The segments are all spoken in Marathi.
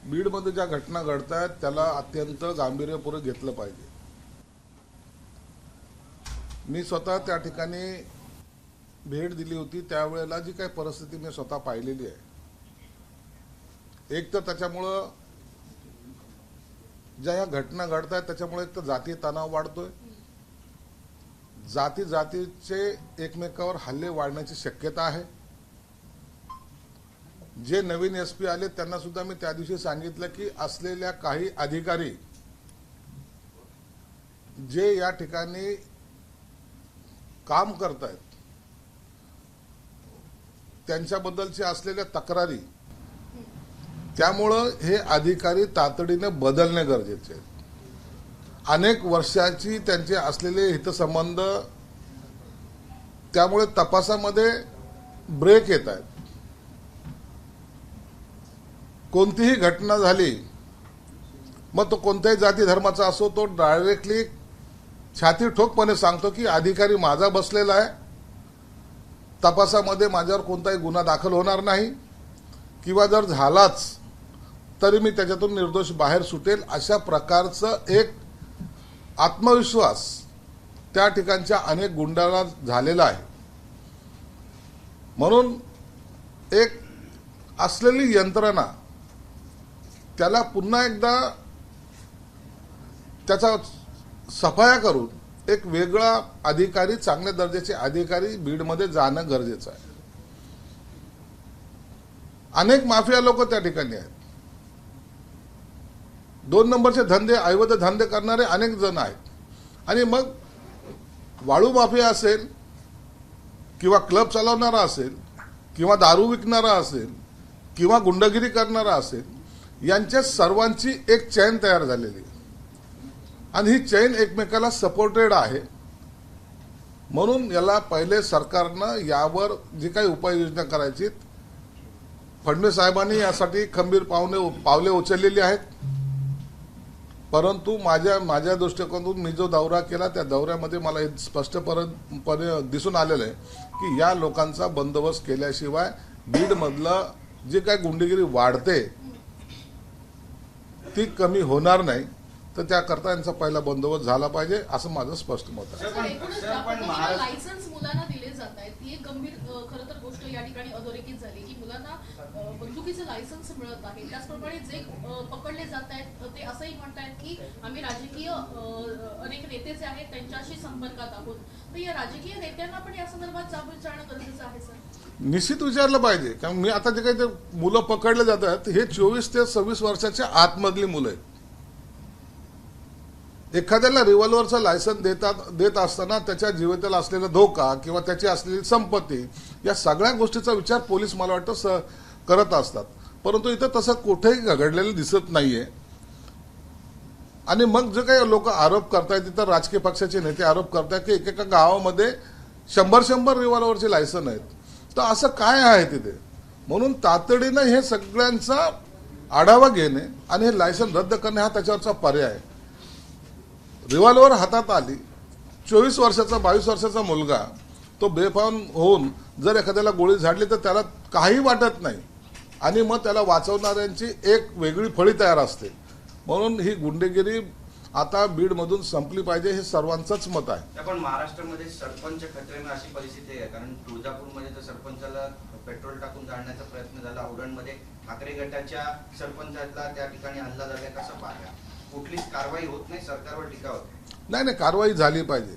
बीडमध्ये ज्या घटना घडत आहेत त्याला अत्यंत गांभीर्यपूर्वक घेतलं पाहिजे। मी स्वतः त्या ठिकाणी भेट दिली होती, त्यावेळेला जी काही परिस्थिती मी स्वतः पाहिलेली आहे, एक तर त्याच्यामुळं ज्या या घटना घडत आहेत त्याच्यामुळे एक तर जातीय तणाव वाढतोय, जातीचे एकमेकावर हल्ले वाढण्याची शक्यता आहे। जे नवीन एसपी आले त्यांना सुद्धा मी त्या दिवशी सांगितलं की असलेल्या काही अधिकारी जे या ठिकाणी काम करत आहेत त्यांच्याबद्दलचे असलेल्या तक्रारी, त्यामुळं हे अधिकारी तातडीने बदलणे गरजेचे आहे। अनेक वर्षाची त्यांचे असलेले हितसंबंध, त्यामुळे तपासामध्ये ब्रेक येत आहेत। कोणतीही घटना झाली, मग तो कोणत्याही जाती धर्माचा असो, तो डायरेक्टली छाती ठोकपणे सांगतो की अधिकारी माझा बसलेला आहे, तपासामध्ये माझ्यावर कोणताही गुन्हा दाखल होणार नाही, किंवा जर झालाच तरी मी त्याच्यातून निर्दोष बाहेर सुटेल, अशा प्रकारचं एक आत्मविश्वास त्या ठिकाणच्या अनेक गुंडांना झालेला आहे। म्हणून एक असलेली यंत्रणा त्याला पुन्हा एकदा त्याचा सफाया करून एक वेगळा अधिकारी, चांगल्या दर्जाचे अधिकारी बीडमध्ये जाणं गरजेचं आहे। अनेक माफिया लोक त्या ठिकाणी आहेत, 2 नंबरचे धंदे, अवैध धंदे करणारे अनेक जण आहेत। आणि मग वाळू माफिया असेल, किंवा क्लब चालवणारा असेल, किंवा दारू विकणारा असेल, किंवा गुंडगिरी करणारा असेल, यांच्या सर्वांची एक चैन तयार झालेली, आणि ही चैन एकमेकाला सपोर्टेड आहे। म्हणून याला पहिले सरकारनं यावर जी काही उपाययोजना करायची, फडणवीस साहेबांनी यासाठी खंबीर पावले उचललेली आहेत। परंतु माझ्या दृष्टिकोनातून मी जो दौरा केला त्या दौऱ्यामध्ये मला हे स्पष्टपणे दिसून आलेलं आहे की या लोकांचा बंदोबस्त केल्याशिवाय बीडमधलं जे काही गुंडगिरी वाढते ती कमी होणार नाही। तर त्याकरता यांचा पहिला बंदोबस्त झाला पाहिजे, असं माझं स्पष्ट मत आहे। लायसन्स मुलांना दिले जात आहेत, ती एक गंभीर खरं तर गोष्ट या ठिकाणी अधोरेखित झाली की मुलांना बंदुकीचं लायसन्स मिळत आहे। त्याचप्रमाणे जे पकडले जात आहेत ते असंही म्हणतायत की आम्ही राजकीय अनेक नेते जे आहेत त्यांच्याशी संपर्कात आहोत। तर या राजकीय नेत्यांना पण या संदर्भात जाब विचारणं गरजेचं आहे सर? निश्चित विचारलं पाहिजे, कारण मी आता जे काही ते मुलं पकडले जात आहेत हे 24 ते 26 वर्षाच्या आतमधली मुलं आहेत। एखाद्याला रिव्हॉल्व्हरचा लायसन्स देत असताना त्याच्या जीविताला असलेला धोका किंवा त्याची असलेली संपत्ती, या सगळ्या गोष्टीचा विचार पोलीस मला वाटतं करत असतात, परंतु इथं तसं कुठेही घडलेलं दिसत नाहीये। आणि मग जे काही लोक आरोप करतायत, तिथं राजकीय पक्षाचे नेते आरोप करतायत की एकेका गावामध्ये 100 रिव्हॉल्व्हरचे लायसन आहेत, तर असं काय आहे तिथे? म्हणून तातडीनं हे सगळ्यांचा आढावा घेणे आणि हे लायसन रद्द करणे हा त्याच्यावरचा पर्याय आहे। रिव्हॉल्वर हातात आली, 24 वर्षाचा 22 वर्षाचा मुलगा तो बेफाम होऊन जर एखाद्याला गोळी झाडली तर त्याला काही वाटत नाही, आणि मग त्याला वाचवणाऱ्यांची एक वेगळी फळी तयार असते। म्हणून ही गुंडगिरी आता बीडमधून संपली पाहिजे, हे सर्वांचंच मत आहे। पण महाराष्ट्रामध्ये सरपंच खतरे में अशी परिस्थिती आहे, कारण तुळजापूरमध्ये तर सरपंचाला पेट्रोल टाकून जाळण्याचा प्रयत्न झाला, औडणमध्ये ठाकरे गटाच्या सरपंचाला त्या ठिकाणी हल्ला झाला, कसा पाहिला? कुठलीच कारवाई होत नाही, सरकारवर टीका होते। नाही, कारवाई झाली पाहिजे।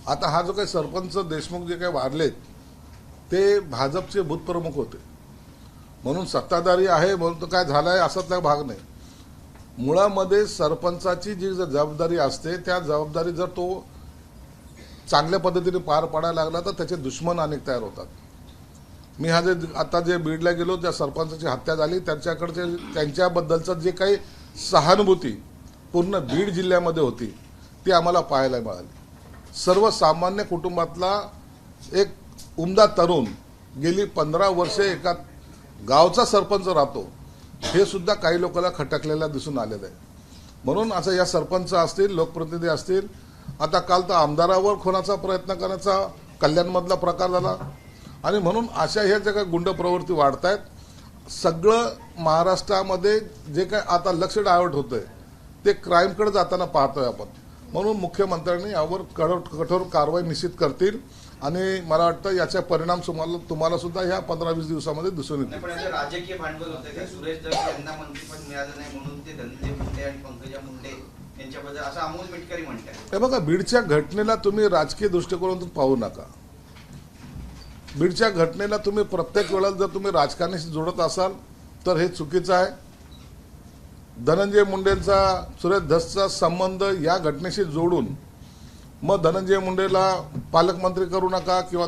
आता हा जो काही सरपंच देशमुख जे काही वारलेत ते भाजपचे भूतप्रमुख होते, म्हणून सत्ताधारी आहे म्हणून तो काय झालाय असातला भाग नाही। मुळामध्ये सरपंचाची जी जबाबदारी असते त्या जबाबदारी जर तो चांगल्या पद्धतीने पार पाडायला लागला तर त्याचे दुश्मन अनेक तयार होतात। मी आता जे बीडला गेलो, त्या सरपंचाची हत्या झाली त्यांच्याबद्दलचं जे काही सहानुभूती पूर्ण बीड जिल्ह्यामध्ये होती ती आम्हाला पाहायला मिळाली। सर्वसामान्य कुटुंबातला एक उमदा तरुण गेली 15 वर्षे एका गावचा सरपंच राहतो, हे सुद्धा काही लोकांना खटकलेला दिसून आलेलं आहे। म्हणून असं या सरपंच असतील, लोकप्रतिनिधी असतील, आता काल तर आमदारावर खुनाचा प्रयत्न करण्याचा कल्याणमधला प्रकार झाला, आणि म्हणून अशा ह्या ज्या काही गुंड प्रवृत्ती वाढत आहेत सगळं महाराष्ट्रामध्ये जे काय आता लक्ष डायव्हर्ट होतंय ते क्राईमकडे जाताना पाहतोय आपण. म्हणून मुख्यमंत्र्यांनी यावर कठोर कारवाई निश्चित करतील आणि मला वाटतं याचा परिणाम तुम्हाला सुद्धा ह्या 15-20 दिवसामध्ये दिसून नाही, पण येतील. याचं राजकीय भांडवल होतं का? सुरेश दस यांना मंत्रिपद मिळालं नाही म्हणून ते धनंजय मुंडे आणि पंकजा मुंडे यांच्याबद्दल असं अमोल मिटकरी म्हणतात. हे बघा, बीडच्या घटनेला तुम्ही राजकीय दृष्टिकोनातून पाहू नका. बीडच्या घटनेला तुम्ही प्रत्येक वेळेला जर तुम्ही राजकारणाशी जोडत असाल तर हे चुकीचं आहे. धनंजय मुंडेंचा सुरेश धसचा संबंध या घटनेशी जोडून मग धनंजय मुंडेला पालकमंत्री करू नका किंवा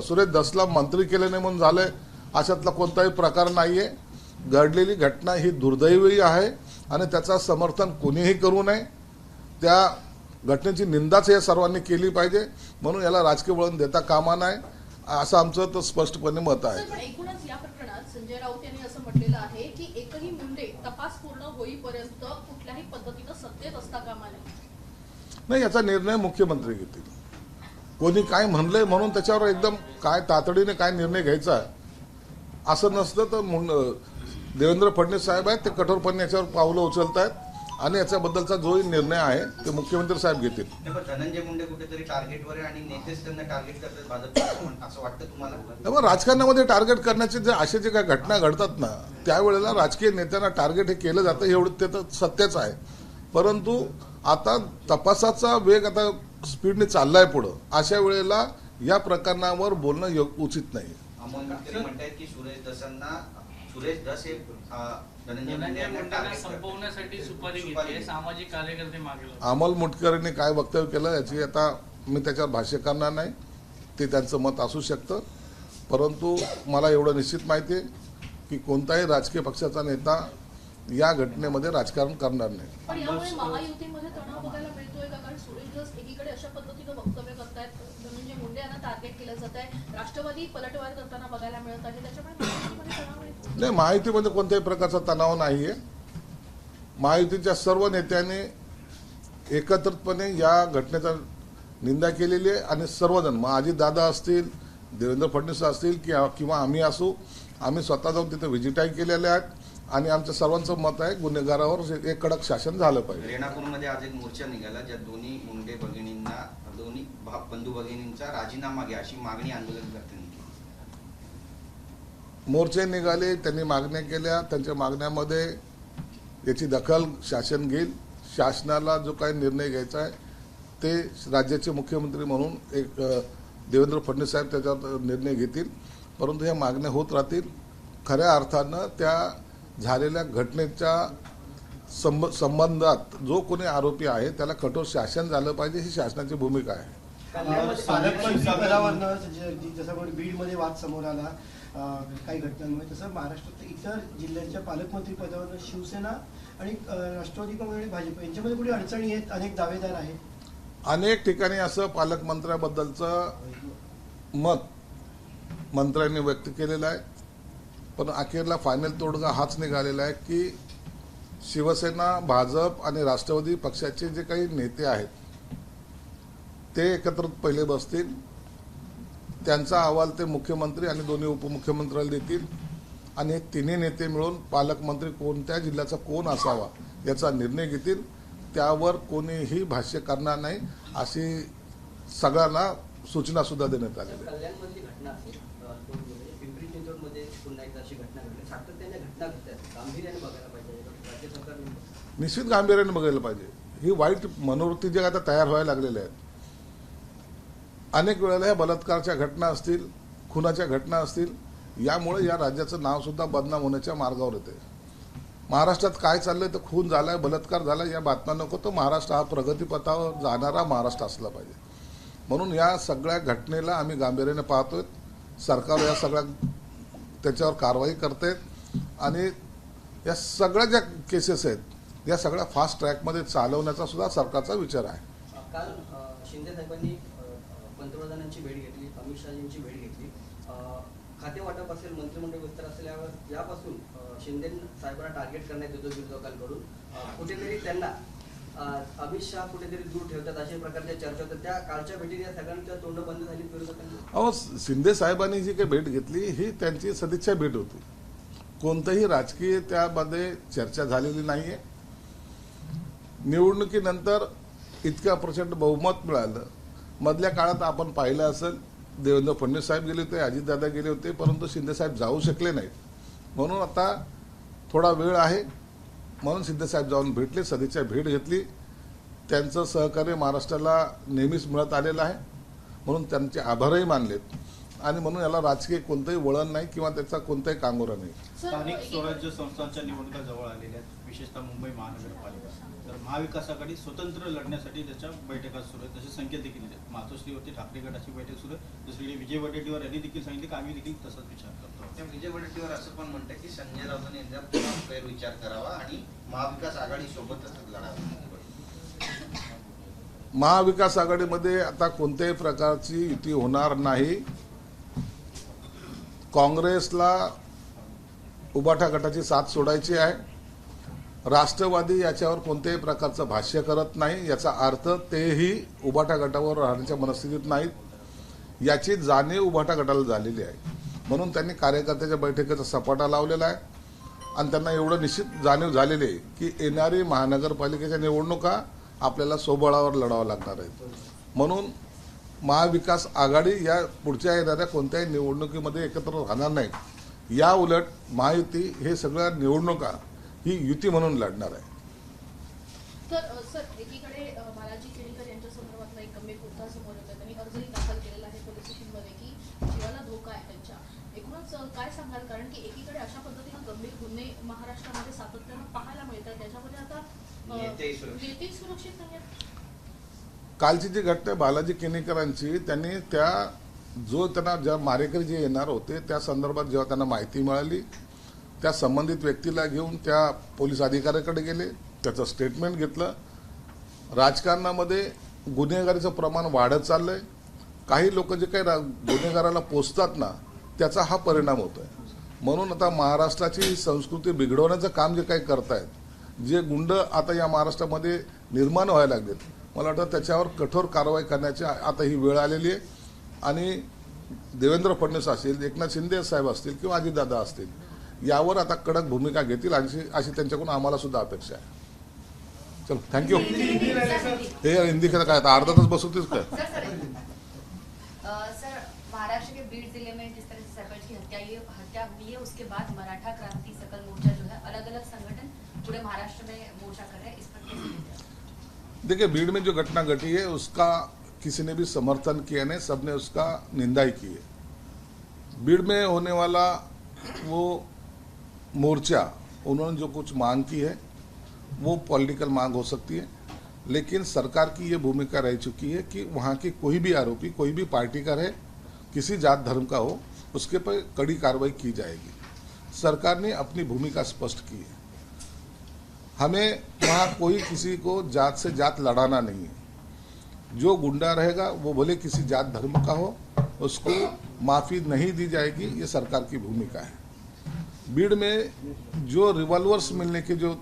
सुरेश धसला मंत्री केले नाही म्हणून झालंय, अशातला कोणताही प्रकार नाहीये. घडलेली घटना ही दुर्दैवी आहे आणि त्याचा समर्थन कोणीही करू नये. त्या घटनेची निंदाच या सर्वांनी केली पाहिजे. म्हणून याला राजकीय वळण देता कामा नये असं आमचं तर स्पष्टपणे मत आहे. पण एकूणच या प्रकरणात संजय राऊत यांनी असं म्हटलेलं आहे की एकही मुंडे तपास पूर्ण होईपर्यंत कुठल्याही पद्धतीनं सत्तेत असता कामा नये. नाही, याचा निर्णय मुख्यमंत्री घेतील. कोणी काय म्हणलंय म्हणून त्याच्यावर एकदम काय तातडीने काय निर्णय घ्यायचा असं नसतं. तर देवेंद्र फडणवीस साहेब आहेत ते कठोरपणे याच्यावर पावलं उचलत आहेत आणि याच्याबद्दलचा जो निर्णय आहे ते मुख्यमंत्री साहेब घेतील. नाही, पण धनंजय मुंडे कुठेतरी टार्गेटवर आहे आणि नेतेच त्यांना टार्गेट करतात भाजप, असं वाटतं तुम्हाला? तेव्हा राजकारणामध्ये टार्गेट करण्याचे जे असे जे काही घटना घडतात ना त्यावेळेला राजकीय नेत्यांना टार्गेट हे केलं जातं, एवढं ते तर सत्यच आहे. परंतु आता तपासाचा वेग आता स्पीडने चाललाय पुढं, अशा वेळेला या प्रकरणावर बोलणं उचित नाही. अमोल मिटकरी म्हणतायत की सुरेश दस हे धनंजय मुंडे यांना टार्गेट संपवण्यासाठी सुपारी घेतली, सामाजिक कार्यकर्ते मागे लागले. अमोल मुटकरींनी काय वक्तव्य केलं याची आता मी त्याच्यावर भाष्य करणार नाही. ते त्यांचं मत असू शकतं. परंतु मला एवढं निश्चित माहिती आहे की कोणताही राजकीय पक्षाचा नेता या घटनेमध्ये राजकारण करणार नाही. पण यामुळे महायुतीमध्ये तणाव बघायला मिळतोय का? कारण सुरेश धस एकीकडे अशा पद्धतीनं वक्तव्य करतायत, धनंजय मुंडे यांना टार्गेट केलं जात आहे, राष्ट्रवादी पलटवार करताना बघायला मिळत आहे, त्याच्यामुळे महायुतीमध्ये तणाव येतो. नाही, महायुतीमध्ये कोणत्याही प्रकारचा तणाव नाहीये. महायुतीच्या सर्व नेत्यांनी एकत्रितपणे या घटनेचा निंदा केलेली आहे आणि सर्वजण मग अजितदादा असतील, देवेंद्र फडणवीस असतील किंवा आम्ही असू, आम्ही स्वतः जाऊन तिथे व्हिजिटही केलेले आहेत आणि आमच्या सर्वांचं मत आहे गुन्हेगारावर एक कडक शासन झालं पाहिजे. रेणापूरमध्ये आज एक मोर्चा निघाला ज्यात दोन्ही मुंडे भगिनींना, दोन्ही बंधू भगिनींचा राजीनामा घ्या अशी मागणी आंदोलनकर्त्यांनी केली. मोर्चे निघाले, त्यांनी मागण्या केल्या. त्यांच्या मागण्यामध्ये याची दखल शासन घेईल. शासनाला जो काही निर्णय घ्यायचा आहे ते राज्याचे मुख्यमंत्री म्हणून एक देवेंद्र फडणवीस साहेब त्याच्यावर निर्णय घेतील. परंतु ह्या मागण्या होत राहतील. खऱ्या अर्थानं त्या झालेल्या घटनेच्या संबंधात जो कोणी आरोपी आहे त्याला कठोर शासन झालं पाहिजे, ही शासनाची भूमिका आहे. पालकमंत्री पदावरनं जसं बीडमध्ये वाद समोर आला काही घटनांमुळे, तसं महाराष्ट्रात इतर जिल्ह्यांच्या पालकमंत्री पदावरनं शिवसेना आणि राष्ट्रवादी काँग्रेस आणि भाजप यांच्यामध्ये कुठे अडचणी आहेत, अनेक दावेदार आहेत. अनेक ठिकाणी असं पालकमंत्र्याबद्दलचं मत मंत्र्यांनी व्यक्त केलेलं आहे. पण अखेरला फायनल तोडगा हाच निघालेला आहे की शिवसेना, भाजप आणि राष्ट्रवादी पक्षाचे जे काही नेते आहेत ते एकत्रित पहिले बसतील. त्यांचा अहवाल ते मुख्यमंत्री आणि दोन्ही उपमुख्यमंत्र्याला देतील आणि हे तिन्ही नेते मिळून पालकमंत्री कोणत्या जिल्ह्याचा कोण असावा याचा निर्णय घेतील. त्यावर कोणीही भाष्य करणार नाही अशी सगळ्यांना सूचना सुद्धा देण्यात आलेली आहे. कल्याणमधली घटना असेल, पिंपरी चिंचवडमध्ये पुन्हा एकदा अशी घटना घडली, सातत्याने घटना घडतात, गांभीर्याने बघायला पाहिजे. राज्य सरकार निश्चित गांभीर्याने बघायला पाहिजे. ही वाईट मनोवृत्ती जे आता तयार व्हायला लागलेल्या आहेत. अनेक वेळेला ह्या बलात्काराच्या घटना असतील, खुनाच्या घटना असतील, यामुळे या राज्याचं नाव सुद्धा बदनाम होण्याच्या मार्गावर येते. महाराष्ट्रात काय चाललंय तर खून झालाय, बलात्कार झालाय या बातम्या नको. तर महाराष्ट्र हा प्रगतीपथावर जाणारा महाराष्ट्र असला पाहिजे. म्हणून या सगळ्या घटनेला आम्ही गांभीर्याने पाहतोय. सरकार या सगळ्या त्याच्यावर कारवाई करते आणि या सगळ्या ज्या केसेस आहेत या सगळ्या फास्ट ट्रॅकमध्ये चालवण्याचा सुद्धा सरकारचा विचार आहे. काल शिंदे साहेबांनी पंतप्रधानांची भेट घेतली, अमित शहाजींची भेट घेतली. खाते वाटप असेल, मंत्रिमंडळ विस्तार असेल, यापासून शिंदे साहेबांना टार्गेट करण्यात येतो विरोधकांकडून. कुठेतरी त्यांना अमित शहा कुठेतरी दूर ठेवतात अशा प्रकारच्या चर्चा होतात. त्या कालच्या भेटीत या सगळ्यांच्या तोंड बंद झाली विरोधकांनी. अहो, शिंदे साहेबांनी जी काही भेट घेतली ही त्यांची सदिच्छा भेट होती. कोणतंही राजकीय त्यामध्ये चर्चा झालेली नाहीये. निवडणुकीनंतर इतक्या प्रचंड बहुमत मिळालं. मधल्या काळात आपण पाहिलं असेल, देवेंद्र फडणवीस साहेब गेले होते, अजितदादा गेले होते, परंतु शिंदे साहेब जाऊ शकले नाहीत. म्हणून आता थोडा वेळ आहे, म्हणून शिंदे साहेब जाऊन भेटले, सदिच्छा भेट घेतली. त्यांचं सहकार्य महाराष्ट्राला नेहमीच मिळत आलेलं आहे, म्हणून त्यांचे आभारही मानलेत. आणि म्हणून याला राजकीय कोणतंही वळण नाही किंवा त्याचा कोणताही कांगोरा नाही. स्थानिक स्वराज्य संस्थांच्या निवडणुका जवळ आलेल्या आहेत, विशेषतः मुंबई महानगरपालिका. तर महाविकास आघाडी स्वतंत्र लढण्यासाठी त्याच्या बैठका सुरू आहेत, तसे संकेत देखील आहेत. मातोश्रीवरती ठाकरे गटाची बैठक सुरू आहे. दुसरीकडे विजय वडेट्टीवार यांनी देखील सांगितले की आम्ही देखील तसाच विचार करतो. त्या विजय वडेट्टीवार असं पण म्हणतात की संजय राऊतांनी यांचा पुन्हा फेरविचार करावा आणि महाविकास आघाडी सोबतच लढावं. महाविकास आघाडीमध्ये आता कोणत्याही प्रकारची युती होणार नाही. काँग्रेसला उबाठा गटाची साथ सोडायची आहे. राष्ट्रवादी याच्यावर कोणत्याही प्रकारचं भाष्य करत नाही. याचा अर्थ तेही उबाठा गटावर राहण्याच्या मनस्थितीत नाहीत. याची जाणीव उबाठा गटाला झालेली आहे. म्हणून त्यांनी कार्यकर्त्याच्या बैठकीचा सपाटा लावलेला आहे आणि त्यांना एवढं निश्चित जाणीव झालेली आहे की येणारी महानगरपालिकेच्या निवडणुका आपल्याला सोबळावर लढावं लागणार आहेत. म्हणून महाविकास आघाडी या पुढच्या येणाऱ्या कोणत्याही निवडणुकीमध्ये एकत्र राहणार नाही. या उलट महायुती हे सगळ्या निवडणुका ही युती म्हणून लढणार आहे. तर सर, एकीकडे बालाजी केणीकर यांच्या संदर्भातला एक गंभीर मुद्दा समोर येतो. त्यांनी अर्जही दाखल केलेला आहे पोलीस स्टेशनमध्ये की जीवाला धोका आहे त्यांच्या. एकूणच काय सांगाल, कारण की एकीकडे अशा पद्धतीनं गंभीर गुन्हे महाराष्ट्रामध्ये सातत्यानं पाहायला मिळतात, त्याच्यामध्ये आता नेतेही सुरक्षित नाही आहेत. कालची जी घटना आहे बालाजी केणेकरांची, त्यांनी त्यांना ज्या मारेकरी जे येणार होते त्या संदर्भात जेव्हा त्यांना माहिती मिळाली, त्या संबंधित व्यक्तीला घेऊन त्या पोलीस अधिकाऱ्याकडे गेले, त्याचं स्टेटमेंट घेतलं. राजकारणामध्ये गुन्हेगारीचं प्रमाण वाढत चाललंय. काही लोक जे काही गुन्हेगाराला पोचतात ना, त्याचा हा परिणाम होतोय. म्हणून आता महाराष्ट्राची संस्कृती बिघडवण्याचं काम जे काही करतायत, जे गुंड आता या महाराष्ट्रामध्ये निर्माण व्हायला लागलेत, मला वाटतं त्याच्यावर कठोर कारवाई करण्याची आता ही वेळ आलेली आहे. आणि देवेंद्र फडणवीस असतील, एकनाथ शिंदे साहेब असतील किंवा अजितदादा असतील, यावर आता कडक भूमिका घेतील अशी त्यांच्याकडून आम्हाला सुद्धा अपेक्षा आहे. चलो, थँक्यू. हे हिंदी काय आता अर्धा तास बसवतेच काय? सर, महाराष्ट्र के बीड जिले में जिस तरह से सरपंच की हत्या हुई है, उसके बाद मराठा क्रांति सकल मोर्चा जो है, अलग अलग संगठन पूरे महाराष्ट्र में मोर्चा कर रहे हैं, इस पर कैसे देखते हैं? देखिए, भीड़ में जो घटना घटी है उसका किसी ने भी समर्थन किया नहीं, सबने उसका निंदा ही की है. भीड़ में होने वाला वो मोर्चा, उन्होंने जो कुछ मांग की है वो पॉलिटिकल मांग हो सकती है, लेकिन सरकार की ये भूमिका रह चुकी है कि वहाँ की कोई भी आरोपी, कोई भी पार्टी का रहे, किसी जात धर्म का हो, उसके पर कड़ी कार्रवाई की जाएगी. सरकार ने अपनी भूमिका स्पष्ट की है. हमें वहाँ कोई किसी को जात से जात लड़ाना नहीं है. जो गुंडा रहेगा वो भले किसी जात धर्म का हो, उसको माफ़ी नहीं दी जाएगी. ये सरकार की भूमिका है. भीड़ में जो रिवॉल्वर्स मिलने के जो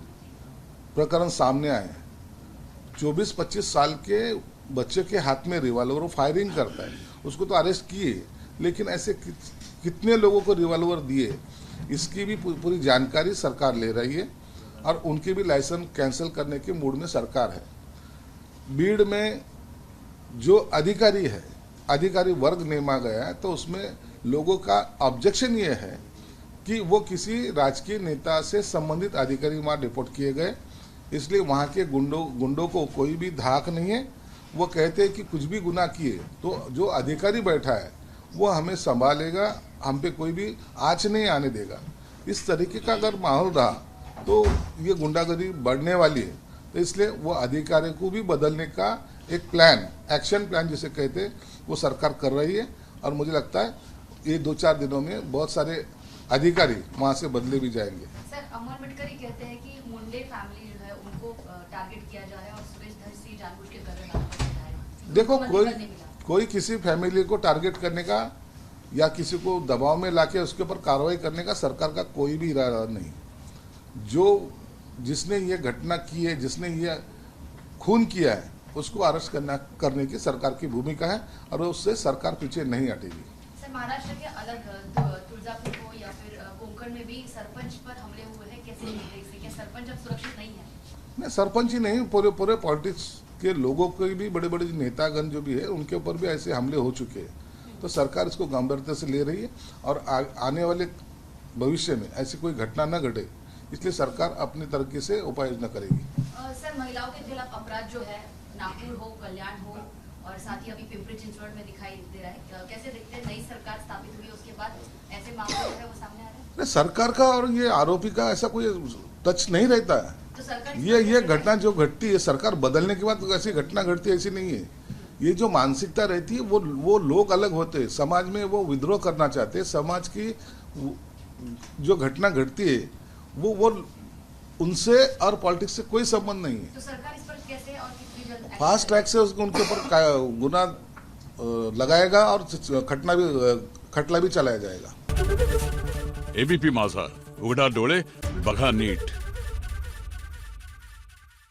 प्रकरण सामने आए हैं, 24-25 साल के बच्चे के हाथ में रिवॉल्वर, वो फायरिंग करता है, उसको तो अरेस्ट किए, लेकिन ऐसे कितने लोगों को रिवॉल्वर दिए, इसकी भी पूरी जानकारी सरकार ले रही है और उनके भी लाइसेंस कैंसिल करने के मूड में सरकार है. भीड़ में जो अधिकारी है, अधिकारी वर्ग नेमा गया है, तो उसमें लोगों का ऑब्जेक्शन ये है कि वो किसी राजकीय नेता से संबंधित अधिकारी वहाँ डिपोर्ट किए गए, इसलिए वहाँ के गुंडों को कोई भी धाक नहीं है. वो कहते हैं कि कुछ भी गुनाह किए तो जो अधिकारी बैठा है वो हमें संभालेगा, हम पे कोई भी आँच नहीं आने देगा. इस तरीके का अगर माहौल रहा तो ये गुंडागर्दी बढ़ने वाली है. तो इसलिए वो अधिकारी को भी बदलने का एक प्लान, एक्शन प्लान जिसे कहते हैं, वो सरकार कर रही है. और मुझे लगता है ये 2-4 दिनों में बहुत सारे अधिकारी वहाँ से बदले भी जाएंगे. सर, अमोल मिटकरी कहते हैं कि मुंडे फैमिली जो है उनको टारगेट किया जा रहा है और सुरेश धरसी जानबूझ के कर रहे हैं. देखो, कोई किसी फैमिली को टारगेट करने का या किसी को दबाव में लाके उसके ऊपर कार्रवाई करने का सरकार का कोई भी इरादा नहीं. जिसने ये घटना की है, जिसने ये खून किया है, उसको अरेस्ट करने की सरकार की भूमिका है और उससे सरकार पीछे नहीं हटेगी. सर, महाराष्ट्र के अलग तुळजापूर को या फिर पोखरण में भी सरपंच पर हमले हुए हैं, कैसे देखते हैं इसे? क्या सरपंच अब सुरक्षित नहीं है? नहीं, सरपंच ही नहीं, पूरे पूरे पॉलिटिक्स के लोगों के भी, बड़े बड़े नेतागण जो भी है उनके ऊपर भी ऐसे हमले हो चुके हैं। तो सरकार इसको गंभीरता से ले रही है और आने वाले भविष्य में ऐसी कोई घटना न घटे, इसलिए सरकार अपनी तरीके से उपाय योजना करेगी। सर, महिलाओं के खिलाफ अपराध जो है, नागपुर हो, कल्याण हो और साथ ही अभी पिंपरी चिंचवड में दिखाई दे रहा है, कैसे देखते हैं? नई सरकार स्थापित हुई उसके बाद ऐसे मामले जो है वो सामने आ रहे हैं। नहीं, सरकार का और ये आरोपी का ऐसा कोई टच नहीं रहता है। तो सरकार ये घटना जो घटती है, सरकार बदलने के बाद ऐसी घटना घटती है, ऐसी नहीं है। ये जो मानसिकता रहती है वो लोग अलग होते हैं, समाज में वो विद्रोह करना चाहते हैं। समाज की जो घटना घटती है वो उनसे और पॉलिटिक्स से कोई संबंध नहीं है। तो सरकार इस पर कैसे और कितनी जल्द एक्शन फास्ट ट्रैक से उनके ऊपर गुना लगाएगा और खटला भी चलाया जाएगा। एबीपी माझा, उघडा डोळे बघा नीट.